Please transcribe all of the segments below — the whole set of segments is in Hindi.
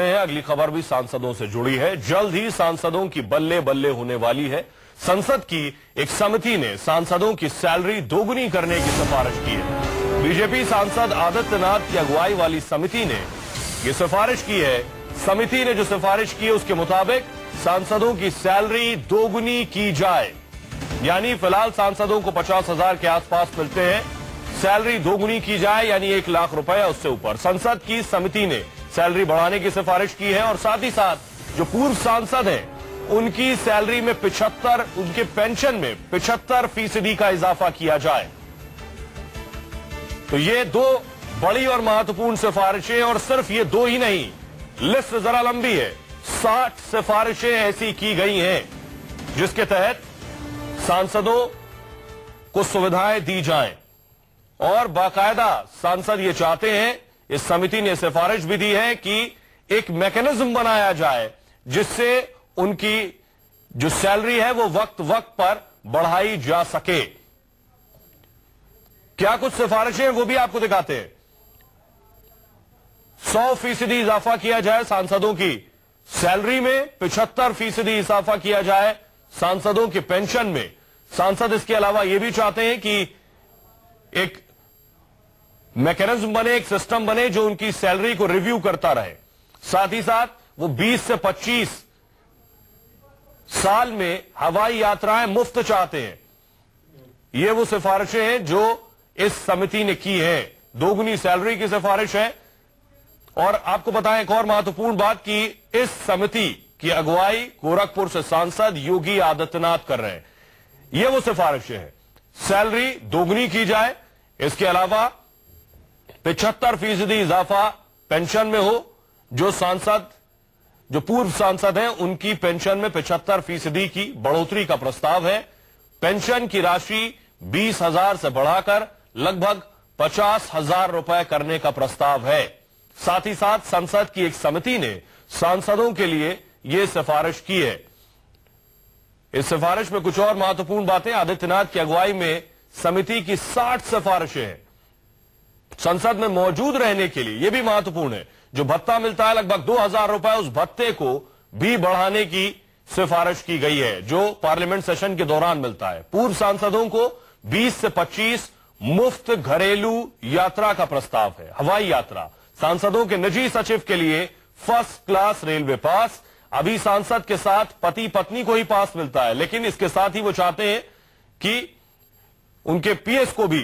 हैं अगली खबर भी सांसदों से जुड़ी है। जल्द ही सांसदों की बल्ले बल्ले होने वाली है। संसद की एक समिति ने सांसदों की सैलरी दोगुनी करने की सिफारिश की है। बीजेपी सांसद आदित्यनाथ की अगुवाई वाली समिति ने यह सिफारिश की है। समिति ने जो सिफारिश की है उसके मुताबिक सांसदों की सैलरी दोगुनी की जाए, यानी फिलहाल सांसदों को 50,000 के आसपास मिलते हैं, सैलरी दोगुनी की जाए यानी 1 लाख रुपए या उससे ऊपर। संसद की समिति ने सैलरी बढ़ाने की सिफारिश की है और साथ ही साथ जो पूर्व सांसद हैं उनकी सैलरी में 75, उनके पेंशन में 75% का इजाफा किया जाए। तो ये दो बड़ी और महत्वपूर्ण सिफारिशें, और सिर्फ ये दो ही नहीं, लिस्ट जरा लंबी है। 60 सिफारिशें ऐसी की गई हैं जिसके तहत सांसदों को सुविधाएं दी जाएं, और बाकायदा सांसद ये चाहते हैं, इस समिति ने सिफारिश भी दी है कि एक मैकेनिज्म बनाया जाए जिससे उनकी जो सैलरी है वो वक्त वक्त पर बढ़ाई जा सके। क्या कुछ सिफारिशें हैं वो भी आपको दिखाते हैं। 100% इजाफा किया जाए सांसदों की सैलरी में, 75% इजाफा किया जाए सांसदों की पेंशन में। सांसद इसके अलावा यह भी चाहते हैं कि एक मैकेनिज्म बने, एक सिस्टम बने जो उनकी सैलरी को रिव्यू करता रहे। साथ ही साथ वो 20 से 25 साल में हवाई यात्राएं मुफ्त चाहते हैं। ये वो सिफारिशें हैं जो इस समिति ने की है। दोगुनी सैलरी की सिफारिश है। और आपको बताएं एक और महत्वपूर्ण बात कि इस समिति की अगुवाई गोरखपुर से सांसद योगी आदित्यनाथ कर रहे हैं। ये वो सिफारिशें हैं, सैलरी दोगुनी की जाए, इसके अलावा 75% इजाफा पेंशन में हो। जो सांसद, जो पूर्व सांसद हैं उनकी पेंशन में 75% की बढ़ोतरी का प्रस्ताव है। पेंशन की राशि 20,000 से बढ़ाकर लगभग 50,000 रुपए करने का प्रस्ताव है। साथ ही साथ संसद की एक समिति ने सांसदों के लिए यह सिफारिश की है। इस सिफारिश में कुछ और महत्वपूर्ण बातें, आदित्यनाथ की अगुवाई में समिति की 60 सिफारिशें हैं संसद में मौजूद रहने के लिए। यह भी महत्वपूर्ण है, जो भत्ता मिलता है लगभग 2,000 रुपए, उस भत्ते को भी बढ़ाने की सिफारिश की गई है जो पार्लियामेंट सेशन के दौरान मिलता है। पूर्व सांसदों को 20 से 25 मुफ्त घरेलू यात्रा का प्रस्ताव है, हवाई यात्रा। सांसदों के निजी सचिव के लिए फर्स्ट क्लास रेलवे पास। अभी सांसद के साथ पति पत्नी को ही पास मिलता है, लेकिन इसके साथ ही वो चाहते हैं कि उनके पीएस को भी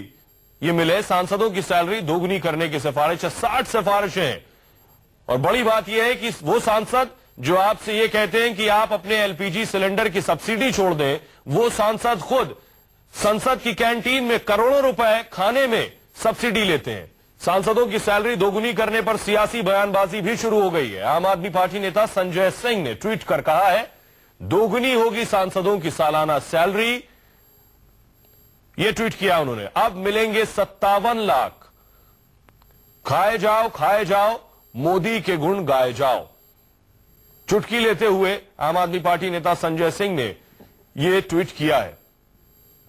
ये मिले। सांसदों की सैलरी दोगुनी करने की सिफारिश है। 60 सिफारिशें हैं। और बड़ी बात यह है कि वो सांसद जो आपसे ये कहते हैं कि आप अपने एलपीजी सिलेंडर की सब्सिडी छोड़ दें, वो सांसद खुद संसद की कैंटीन में करोड़ों रुपए खाने में सब्सिडी लेते हैं। सांसदों की सैलरी दोगुनी करने पर सियासी बयानबाजी भी शुरू हो गई है। आम आदमी पार्टी नेता संजय सिंह ने ट्वीट कर कहा है, दोगुनी होगी सांसदों की सालाना सैलरी। यह ट्वीट किया उन्होंने। अब मिलेंगे 57 लाख। खाए जाओ मोदी के गुण गाए जाओ। चुटकी लेते हुए आम आदमी पार्टी नेता संजय सिंह ने यह ट्वीट किया है।